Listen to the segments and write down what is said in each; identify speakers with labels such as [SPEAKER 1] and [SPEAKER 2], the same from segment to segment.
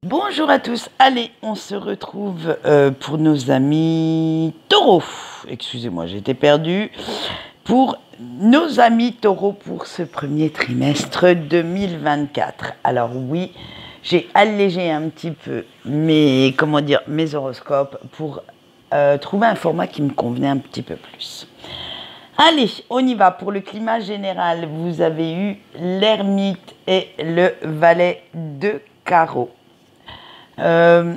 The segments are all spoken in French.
[SPEAKER 1] Bonjour à tous, allez, on se retrouve pour nos amis taureaux. Excusez-moi, j'étais perdue. Pour nos amis taureaux pour ce premier trimestre 2024. Alors oui, j'ai allégé un petit peu mes horoscopes pour trouver un format qui me convenait un petit peu plus. Allez, on y va. Pour le climat général, vous avez eu l'ermite et le valet de carreau. En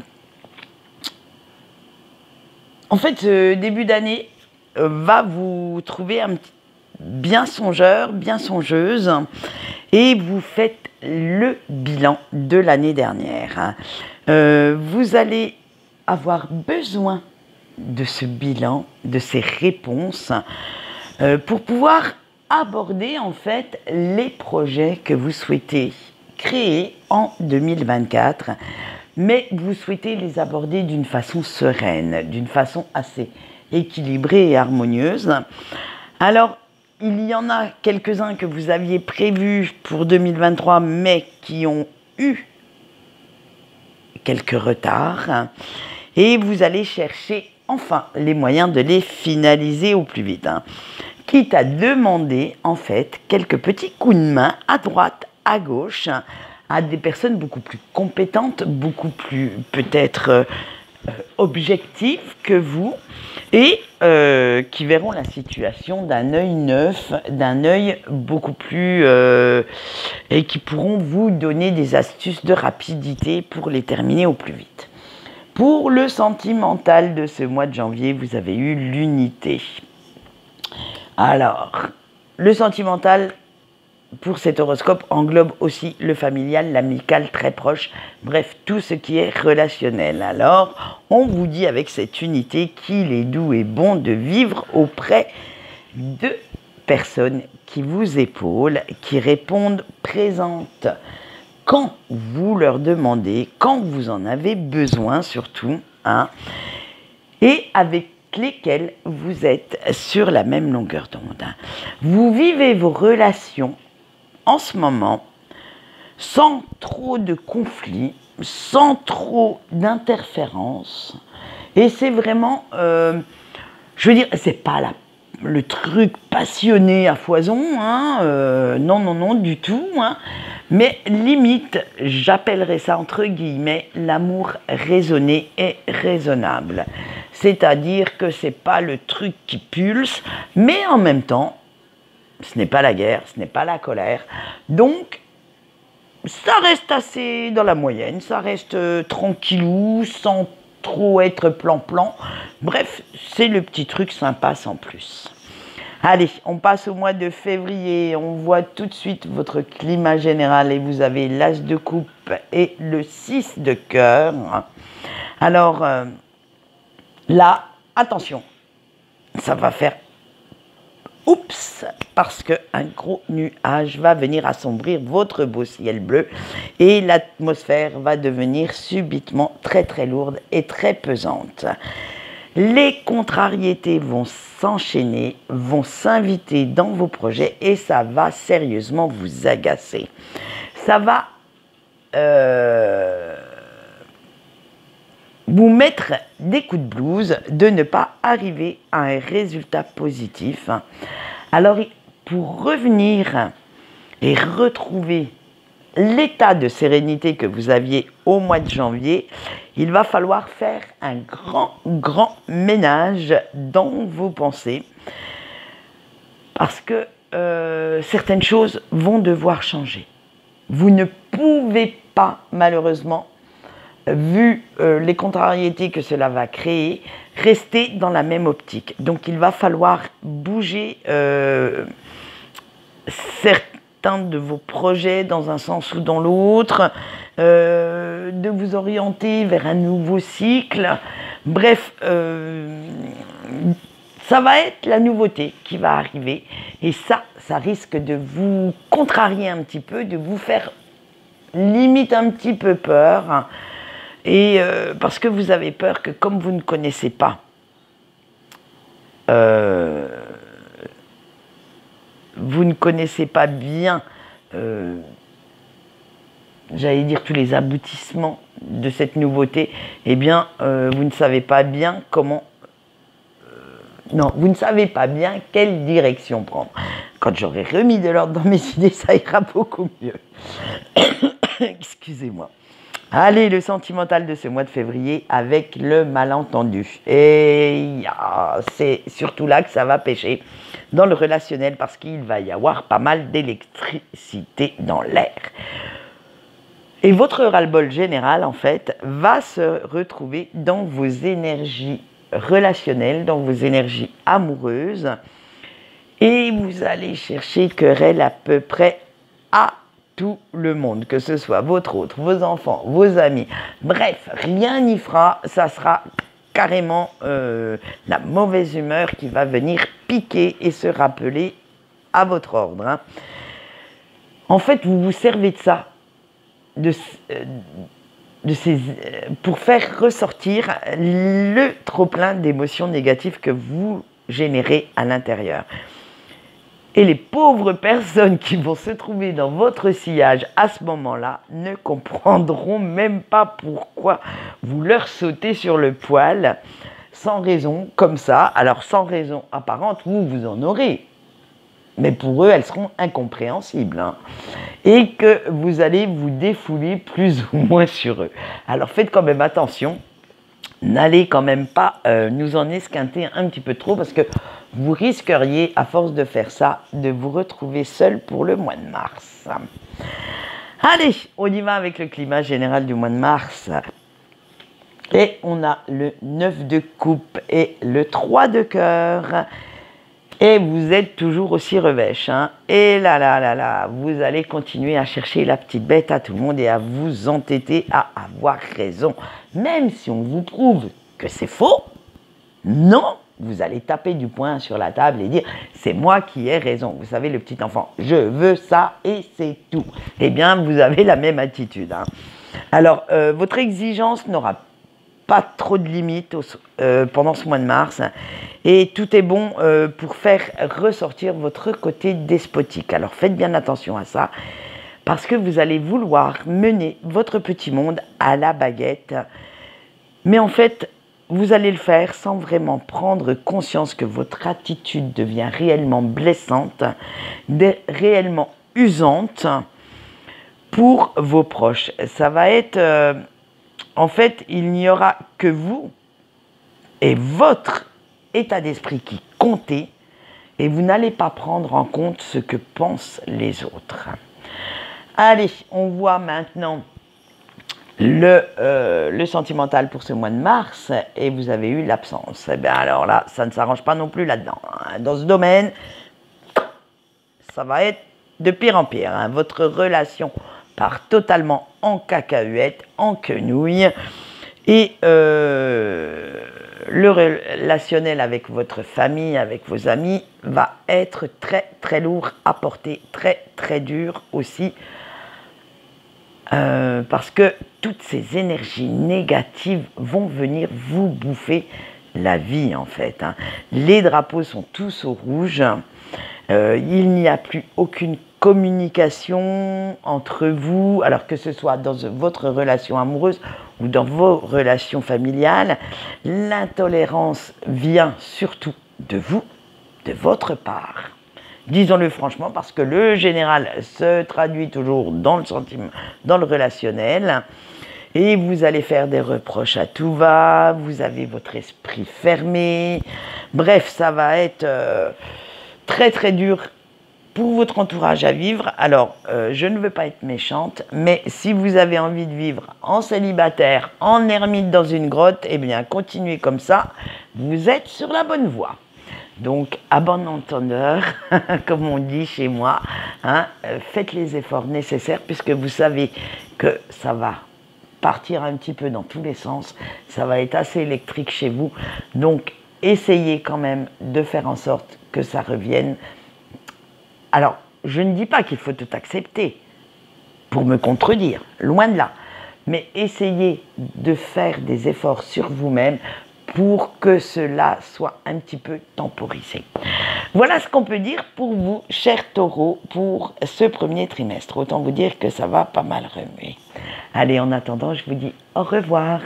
[SPEAKER 1] fait, ce début d'année va vous trouver bien songeur, bien songeuse, et vous faites le bilan de l'année dernière. Vous allez avoir besoin de ce bilan, de ces réponses, pour pouvoir aborder en fait les projets que vous souhaitez créer en 2024. Mais vous souhaitez les aborder d'une façon sereine, d'une façon assez équilibrée et harmonieuse. Alors, il y en a quelques-uns que vous aviez prévus pour 2023, mais qui ont eu quelques retards. Et vous allez chercher enfin les moyens de les finaliser au plus vite. Quitte à demander, en fait, quelques petits coups de main à droite, à gauche, à des personnes beaucoup plus compétentes, beaucoup plus peut-être objectives que vous, et qui verront la situation d'un œil neuf, d'un œil beaucoup plus... et qui pourront vous donner des astuces de rapidité pour les terminer au plus vite. Pour le sentimental de ce mois de janvier, vous avez eu l'unité. Alors, le sentimental, pour cet horoscope, englobe aussi le familial, l'amical très proche, bref, tout ce qui est relationnel. Alors, on vous dit avec cette unité qu'il est doux et bon de vivre auprès de personnes qui vous épaulent, qui répondent présentes quand vous leur demandez, quand vous en avez besoin surtout, et avec lesquels vous êtes sur la même longueur d'onde. Vous vivez vos relations en ce moment, sans trop de conflits, sans trop d'interférences. Et c'est vraiment, je veux dire, c'est pas le truc passionné à foison, non, du tout. Mais limite, j'appellerais ça entre guillemets l'amour raisonné et raisonnable. C'est-à-dire que c'est pas le truc qui pulse, mais en même temps, ce n'est pas la guerre, ce n'est pas la colère. Donc, ça reste assez dans la moyenne, ça reste tranquillou, sans trop être plan-plan. Bref, c'est le petit truc sympa sans plus. Allez, on passe au mois de février. On voit tout de suite votre climat général et vous avez l'as de coupe et le 6 de cœur. Alors, là, attention, ça va faire oups, parce qu'un gros nuage va venir assombrir votre beau ciel bleu et l'atmosphère va devenir subitement très très lourde et très pesante. Les contrariétés vont s'enchaîner, vont s'inviter dans vos projets et ça va sérieusement vous agacer. Ça va vous mettre des coups de blues de ne pas arriver à un résultat positif. Alors, pour revenir et retrouver l'état de sérénité que vous aviez au mois de janvier, il va falloir faire un grand ménage dans vos pensées parce que certaines choses vont devoir changer. Vous ne pouvez pas, malheureusement, vu les contrariétés que cela va créer, rester dans la même optique. Donc il va falloir bouger certains de vos projets dans un sens ou dans l'autre, de vous orienter vers un nouveau cycle. Bref, ça va être la nouveauté qui va arriver et ça risque de vous contrarier un petit peu, de vous faire limite un petit peu peur. Et parce que vous avez peur que comme vous ne connaissez pas bien j'allais dire tous les aboutissements de cette nouveauté, eh bien, vous ne savez pas bien comment... non, vous ne savez pas bien quelle direction prendre. Quand j'aurai remis de l'ordre dans mes idées, ça ira beaucoup mieux. Excusez-moi. Allez, le sentimental de ce mois de février avec le malentendu. Et c'est surtout là que ça va pêcher dans le relationnel parce qu'il va y avoir pas mal d'électricité dans l'air. Et votre ras-le-bol général, en fait, va se retrouver dans vos énergies relationnelles, dans vos énergies amoureuses. Et vous allez chercher querelle à peu près à tout le monde, que ce soit votre autre, vos enfants, vos amis. Bref, rien n'y fera, ça sera carrément la mauvaise humeur qui va venir piquer et se rappeler à votre ordre. Hein. En fait, vous vous servez de ça, pour faire ressortir le trop-plein d'émotions négatives que vous générez à l'intérieur. Et les pauvres personnes qui vont se trouver dans votre sillage à ce moment-là ne comprendront même pas pourquoi vous leur sautez sur le poil sans raison, comme ça. Alors sans raison apparente, vous en aurez. Mais pour eux, elles seront incompréhensibles. Hein. Et que vous allez vous défouler plus ou moins sur eux. Alors faites quand même attention. N'allez quand même pas nous en esquinter un petit peu trop parce que vous risqueriez, à force de faire ça, de vous retrouver seul pour le mois de mars. Allez, on y va avec le climat général du mois de mars. Et on a le 9 de coupe et le 3 de cœur. Et vous êtes toujours aussi revêche. Hein. Et là, vous allez continuer à chercher la petite bête à tout le monde et à vous entêter à avoir raison. Même si on vous prouve que c'est faux, non, vous allez taper du poing sur la table et dire « c'est moi qui ai raison ». Vous savez, le petit enfant, je veux ça et c'est tout. Eh bien, vous avez la même attitude. Hein. Alors, votre exigence n'aura pas trop de limites pendant ce mois de mars. Et tout est bon pour faire ressortir votre côté despotique. Alors, faites bien attention à ça. Parce que vous allez vouloir mener votre petit monde à la baguette. Mais en fait, vous allez le faire sans vraiment prendre conscience que votre attitude devient réellement blessante, réellement usante pour vos proches. Ça va être... en fait, il n'y aura que vous et votre état d'esprit qui comptez et vous n'allez pas prendre en compte ce que pensent les autres. Allez, on voit maintenant le sentimental pour ce mois de mars et vous avez eu l'absence. Et bien alors là, ça ne s'arrange pas non plus là-dedans. Hein. Dans ce domaine, ça va être de pire en pire. Hein. Votre relation part totalement en cacahuète, en quenouille et le relationnel avec votre famille, avec vos amis va être très très lourd à porter, très très dur aussi. Parce que toutes ces énergies négatives vont venir vous bouffer la vie en fait. Hein. Les drapeaux sont tous au rouge. Il n'y a plus aucune communication entre vous, alors que ce soit dans votre relation amoureuse ou dans vos relations familiales. L'intolérance vient surtout de vous, de votre part. Disons-le franchement, parce que le général se traduit toujours dans le sentiment, dans le relationnel. Et vous allez faire des reproches à tout va, vous avez votre esprit fermé. Bref, ça va être très très dur pour votre entourage à vivre. Alors, je ne veux pas être méchante, mais si vous avez envie de vivre en célibataire, en ermite dans une grotte, eh bien, continuez comme ça, vous êtes sur la bonne voie. Donc, à bon entendeur, comme on dit chez moi, hein, faites les efforts nécessaires puisque vous savez que ça va partir un petit peu dans tous les sens, ça va être assez électrique chez vous. Donc, essayez quand même de faire en sorte que ça revienne. Alors, je ne dis pas qu'il faut tout accepter pour me contredire, loin de là. Mais essayez de faire des efforts sur vous-même pour que cela soit un petit peu temporisé. Voilà ce qu'on peut dire pour vous, chers taureaux, pour ce premier trimestre. Autant vous dire que ça va pas mal remuer. Allez, en attendant, je vous dis au revoir.